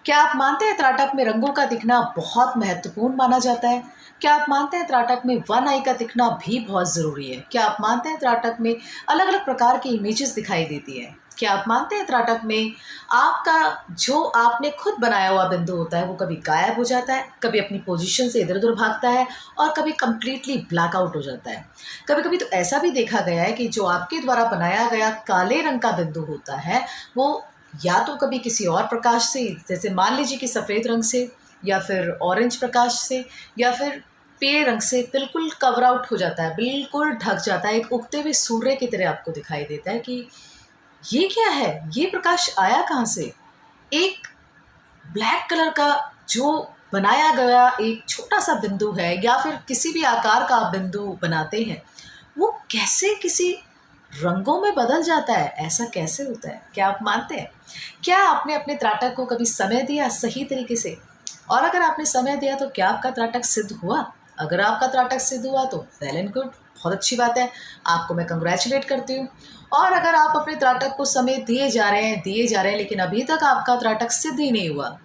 क्या आप मानते हैं त्राटक में रंगों का दिखना बहुत महत्वपूर्ण माना जाता है? क्या आप मानते हैं त्राटक में वन आई का दिखना भी बहुत ज़रूरी है? क्या आप मानते हैं त्राटक में अलग-अलग प्रकार की इमेजेस दिखाई देती हैं? क्या आप मानते हैं त्राटक में आपका जो आपने खुद बनाया हुआ बिंदु होता है वो कभी गायब हो जाता है, कभी अपनी पोजीशन से इधर-उधर भागता है और कभी कंप्लीटली ब्लैक आउट हो जाता है। कभी-कभी तो ऐसा भी देखा गया है कि जो आपके द्वारा बनाया गया काले रंग का बिंदु होता है, वो या तो कभी किसी और प्रकाश से, जैसे मान लीजिए कि सफ़ेद रंग से या फिर ऑरेंज प्रकाश से या फिर पीले रंग से बिल्कुल कवर आउट हो जाता है, बिल्कुल ढक जाता है, एक उगते हुए सूर्य की तरह आपको दिखाई देता है कि ये क्या है? ये प्रकाश आया कहाँ से? एक ब्लैक कलर का जो बनाया गया एक छोटा-सा बिंदु है या फिर किसी भी आकार का आप बिंदु बनाते हैं, वो कैसे किसी रंगों में बदल जाता है? ऐसा कैसे होता है? क्या आप मानते हैं? क्या आपने अपने त्राटक को कभी समय दिया सही तरीके से? और अगर आपने समय दिया तो क्या आपका त्राटक सिद्ध हुआ? अगर आपका त्राटक सिद्ध हुआ तो वेल एंड गुड, बहुत अच्छी बात है, आपको मैं कांग्रेचुलेट करती हूँ। और अगर आप अपने त्राटक को समय दिए जा रहे हैं लेकिन अभी तक आपका त्राटक सिद्ध ही नहीं हुआ,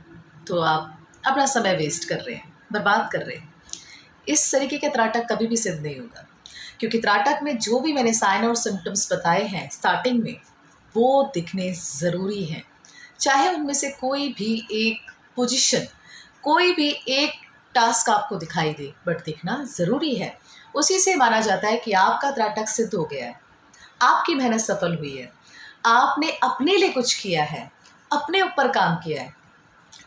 तो आप अपना समय वेस्ट कर रहे हैं, बर्बाद कर रहे हैं। इस तरीके का त्राटक कभी भी सिद्ध नहीं होगा, क्योंकि त्राटक में जो भी मैंने साइन और सिम्पटम्स बताए हैं स्टार्टिंग में, वो दिखने ज़रूरी हैं। चाहे उनमें से कोई भी एक पोजीशन, कोई भी एक टास्क आपको दिखाई दे, बट दिखना ज़रूरी है। उसी से माना जाता है कि आपका त्राटक सिद्ध हो गया है, आपकी मेहनत सफल हुई है, आपने अपने लिए कुछ किया है, अपने ऊपर काम किया है।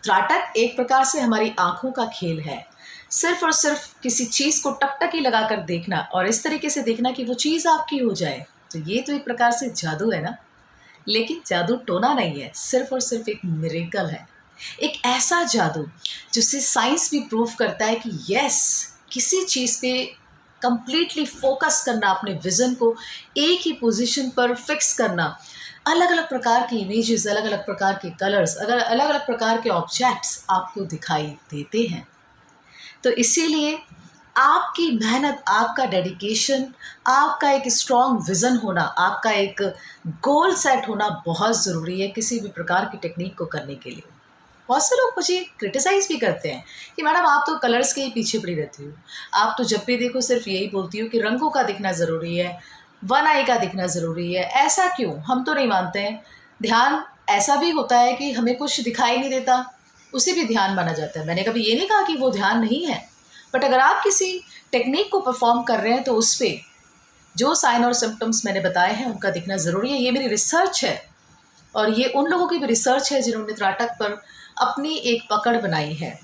त्राटक एक प्रकार से हमारी आँखों का खेल है। सिर्फ़ और सिर्फ़ किसी चीज़ को टकटकी लगाकर देखना और इस तरीके से देखना कि वो चीज़ आपकी हो जाए, तो ये तो एक प्रकार से जादू है ना। लेकिन जादू टोना नहीं है, सिर्फ़ और सिर्फ़ एक मिरेकल है। एक ऐसा जादू जिसे साइंस भी प्रूव करता है कि येस, किसी चीज़ पे कंप्लीटली फ़ोकस करना, अपने विज़न को एक ही पोज़ीशन पर फ़िक्स करना, अलग-अलग प्रकार की इमेजेस, अलग-अलग प्रकार के कलर्स, अगर अलग-अलग प्रकार के ऑब्जेक्ट्स आपको दिखाई देते हैं, तो इसीलिए आपकी मेहनत, आपका डेडिकेशन, आपका एक स्ट्रॉन्ग विज़न होना, आपका एक गोल सेट होना बहुत ज़रूरी है किसी भी प्रकार की टेक्निक को करने के लिए। बहुत से लोग मुझे क्रिटिसाइज़ भी करते हैं कि मैडम आप तो कलर्स के ही पीछे पड़ी रहती हो। आप तो जब भी देखो सिर्फ यही बोलती हो कि रंगों का दिखना ज़रूरी है, वन आई का दिखना ज़रूरी है। ऐसा क्यों? हम तो नहीं मानते हैं। ध्यान ऐसा भी होता है कि हमें कुछ दिखाई नहीं देता, उसे भी ध्यान माना जाता है। मैंने कभी ये नहीं कहा कि वो ध्यान नहीं है, बट अगर आप किसी टेक्निक को परफ़ॉर्म कर रहे हैं तो उस पे जो साइन और सिम्पटम्स मैंने बताए हैं उनका दिखना ज़रूरी है। ये मेरी रिसर्च है और ये उन लोगों की भी रिसर्च है जिन्होंने त्राटक पर अपनी एक पकड़ बनाई है।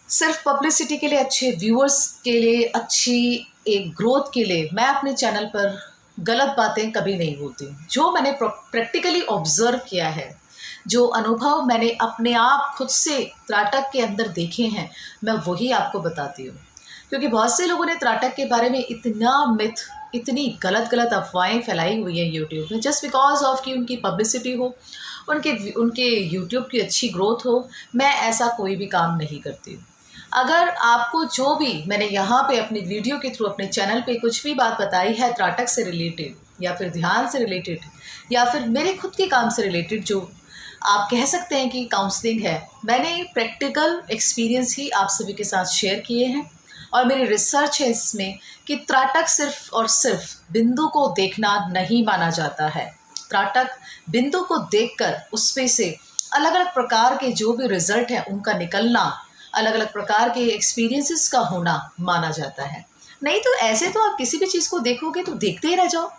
सिर्फ पब्लिसिटी के लिए, अच्छे व्यूअर्स के लिए, अच्छी एक ग्रोथ के लिए मैं अपने चैनल पर गलत बातें कभी नहीं बोलती। जो मैंने प्रैक्टिकली ऑब्ज़र्व किया है, जो अनुभव मैंने अपने आप खुद से त्राटक के अंदर देखे हैं, मैं वही आपको बताती हूँ। क्योंकि बहुत से लोगों ने त्राटक के बारे में इतना मिथ, इतनी गलत-गलत अफ़वाहें फैलाई हुई हैं यूट्यूब में, जस्ट बिकॉज़ ऑफ कि उनकी पब्लिसिटी हो, उनके उनके यूट्यूब की अच्छी ग्रोथ हो। मैं ऐसा कोई भी काम नहीं करती हूँ। अगर आपको जो भी मैंने यहाँ पे अपनी वीडियो के थ्रू, अपने चैनल पे कुछ भी बात बताई है त्राटक से रिलेटेड या फिर ध्यान से रिलेटेड या फिर मेरे खुद के काम से रिलेटेड, जो आप कह सकते हैं कि काउंसलिंग है, मैंने प्रैक्टिकल एक्सपीरियंस ही आप सभी के साथ शेयर किए हैं। और मेरी रिसर्च है इसमें कि त्राटक सिर्फ और सिर्फ बिंदु को देखना नहीं माना जाता है। त्राटक बिंदु को देखकर उसमें से अलग-अलग प्रकार के जो भी रिज़ल्ट हैं उनका निकलना, अलग-अलग प्रकार के एक्सपीरियंसेस का होना माना जाता है। नहीं तो ऐसे तो आप किसी भी चीज़ को देखोगे तो देखते ही रह जाओ।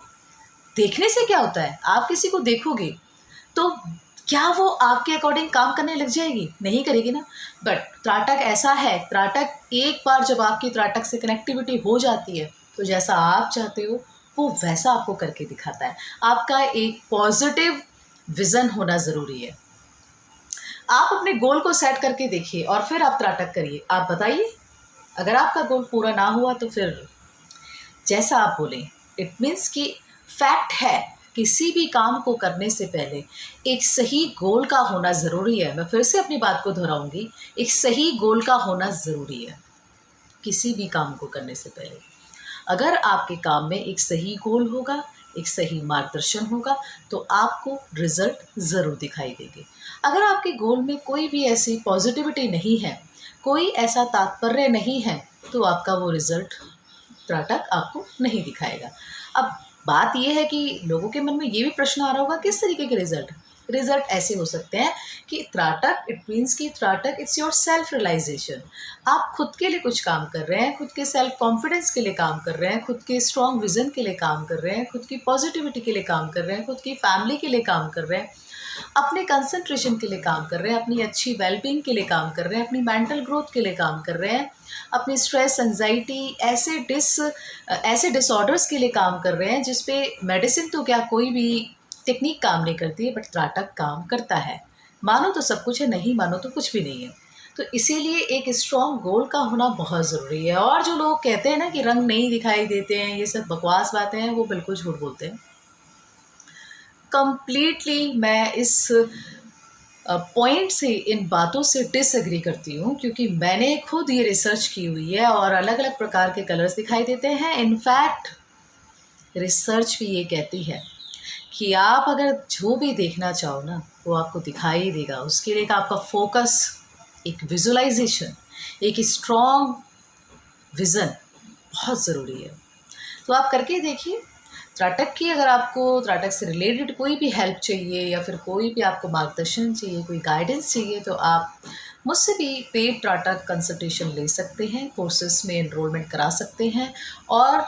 देखने से क्या होता है? आप किसी को देखोगे तो क्या वो आपके अकॉर्डिंग काम करने लग जाएगी? नहीं करेगी ना। बट त्राटक ऐसा है, त्राटक एक बार जब आपकी त्राटक से कनेक्टिविटी हो जाती है, तो जैसा आप चाहते हो वो वैसा आपको करके दिखाता है। आपका एक पॉजिटिव विज़न होना ज़रूरी है। आप अपने गोल को सेट करके देखिए और फिर आप त्राटक करिए। आप बताइए, अगर आपका गोल पूरा ना हुआ तो फिर जैसा आप बोलें, इट मीन्स कि फैक्ट है, किसी भी काम को करने से पहले एक सही गोल का होना ज़रूरी है। मैं फिर से अपनी बात को दोहराऊँगी, एक सही गोल का होना ज़रूरी है किसी भी काम को करने से पहले। अगर आपके काम में एक सही गोल होगा, एक सही मार्गदर्शन होगा तो आपको रिजल्ट ज़रूर दिखाई देंगे। अगर आपके गोल में कोई भी ऐसी पॉजिटिविटी नहीं है, कोई ऐसा तात्पर्य नहीं है, तो आपका वो रिजल्ट त्राटक आपको नहीं दिखाएगा। अब बात ये है कि लोगों के मन में ये भी प्रश्न आ रहा होगा, किस तरीके के रिजल्ट? रिजल्ट ऐसे हो सकते हैं कि त्राटक, इट मीन्स कि त्राटक इट्स योर सेल्फ रियलाइजेशन। आप खुद के लिए कुछ काम कर रहे हैं, खुद के सेल्फ कॉन्फिडेंस के लिए काम कर रहे हैं, खुद के स्ट्रॉन्ग विजन के लिए काम कर रहे हैं, खुद की पॉजिटिविटी के लिए काम कर रहे हैं, खुद की फैमिली के लिए काम कर रहे हैं, अपने कंसंट्रेशन के लिए काम कर रहे हैं, अपनी अच्छी वेलबींग के लिए काम कर रहे हैं, अपनी मेंटल ग्रोथ के लिए काम कर रहे हैं, अपनी स्ट्रेस, एंजाइटी, ऐसे डिसऑर्डर्स के लिए काम कर रहे हैं जिस पे मेडिसिन तो क्या, कोई भी टेक्निक काम नहीं करती है, बट त्राटक काम करता है। मानो तो सब कुछ है, नहीं मानो तो कुछ भी नहीं है। तो इसीलिए एक स्ट्रॉन्ग गोल का होना बहुत ज़रूरी है। और जो लोग कहते हैं ना कि रंग नहीं दिखाई देते हैं, ये सब बकवास बातें हैं, वो बिल्कुल झूठ बोलते हैं। कंप्लीटली मैं इस पॉइंट से, इन बातों से डिसएग्री करती हूँ, क्योंकि मैंने खुद ये रिसर्च की हुई है और अलग अलग प्रकार के कलर्स दिखाई देते हैं। इनफैक्ट रिसर्च भी ये कहती है कि आप अगर जो भी देखना चाहो ना, वो आपको दिखाई देगा। उसके लिए एक आपका फोकस, एक विजुअलाइजेशन, एक स्ट्रॉन्ग विज़न बहुत ज़रूरी है। तो आप करके देखिए। त्राटक की, अगर आपको त्राटक से रिलेटेड कोई भी हेल्प चाहिए या फिर कोई भी आपको मार्गदर्शन चाहिए, कोई गाइडेंस चाहिए, तो आप मुझसे भी पेड त्राटक कंसल्टेशन ले सकते हैं, कोर्सेज में एनरोलमेंट करा सकते हैं और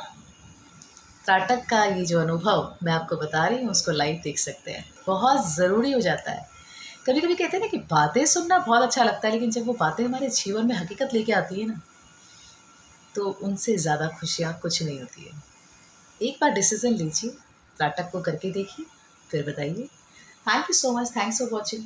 त्राटक का ये जो अनुभव मैं आपको बता रही हूँ उसको लाइव देख सकते हैं। बहुत ज़रूरी हो जाता है। कभी कभी कहते हैं ना कि बातें सुनना बहुत अच्छा लगता है, लेकिन जब वो बातें हमारे जीवन में हकीकत लेके आती है ना, तो उनसे ज़्यादा खुशियाँ कुछ नहीं होती है। एक बार डिसीजन लीजिए, त्राटक को करके देखिए, फिर बताइए। Thank you so much, thanks for watching.